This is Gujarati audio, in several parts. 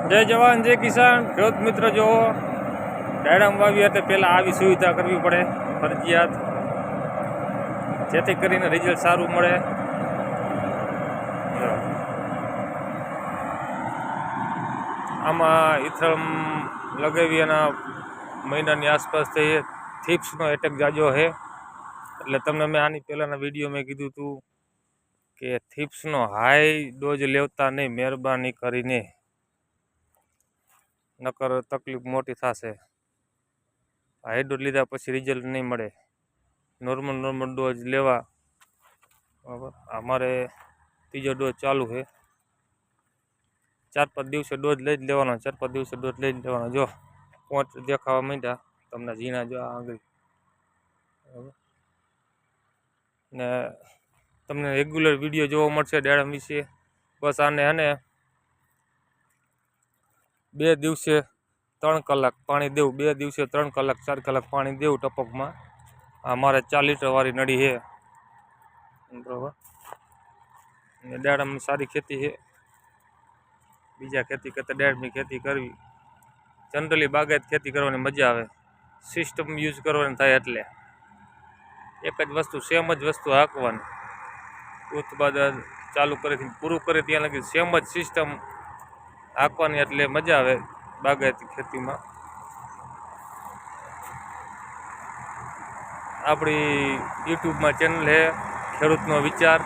જય જવાન જય કિસાન ખેડૂત મિત્ર જો ડાયરામ વાવી એટલે પહેલાં આવી સુવિધા કરવી પડે ફરજિયાત, જેથી કરીને રિઝલ્ટ સારું મળે. આમાં ઇથરમ લગાવી એના મહિનાની આસપાસ થઈ થીપ્સનો એટેક જાજો છે. એટલે તમને મેં આની પહેલાંના વિડીયો મેં કીધું હતું કે થીપ્સનો હાઈ ડોઝ લેવતા નહીં મહેરબાની કરીને, નકર તકલીફ મોટી થશે. હાઈ ડોઝ લીધા પછી રિઝલ્ટ નહીં મળે. નોર્મલ ડોઝ લેવા. બરાબર, અમારે ત્રીજો ડોઝ ચાલુ છે. 4-5 દિવસે ડોઝ લઈ જ લેવાનો, 4-5 દિવસે ડોઝ લઈ જ લેવાનો. જો પોંચ દેખાવા માંડ્યા તમને ઝીણા, જો આંગળી. બરાબર, ને તમને રેગ્યુલર વિડીયો જોવા મળશે ડાયરામ વિશે. બસ આને અને 2 દિવસે 3 કલાક પાણી દેવું, 2 દિવસે 3 કલાક 4 કલાક પાણી દેવું ટપકમાં. આ મારે 4 લીટર વાળી નળી છે. બરાબર, ને ડાયરામની સારી ખેતી છે. બીજા ખેતી કરતાં ડાયરામની ખેતી કરવી, જનરલી બાગાયત ખેતી કરવાની મજા આવે. સિસ્ટમ યુઝ કરવાની થાય એટલે એક જ વસ્તુ, સેમ જ વસ્તુ હાંકવાની. ઉત્પાદન ચાલુ કરીથી પૂરું કરે ત્યાં લગી સેમ જ સિસ્ટમ હાંકવાની, એટલે મજા આવે બાગાયતી ખેતીમાં. આપણી યુટ્યુબમાં ચેનલ છે ખેડૂતનો વિચાર,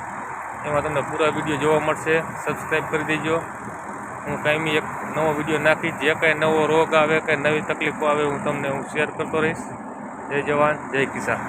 એમાં તમને પૂરા વિડીયો જોવા મળશે. સબસ્ક્રાઈબ કરી દેજો. હું કાયમી એક નવો વિડીયો નાખીશ. જે કાંઈ નવો રોગ આવે, કાંઈ નવી તકલીફો આવે, હું શેર કરતો રહીશ. જય જવાન જય કિસાન.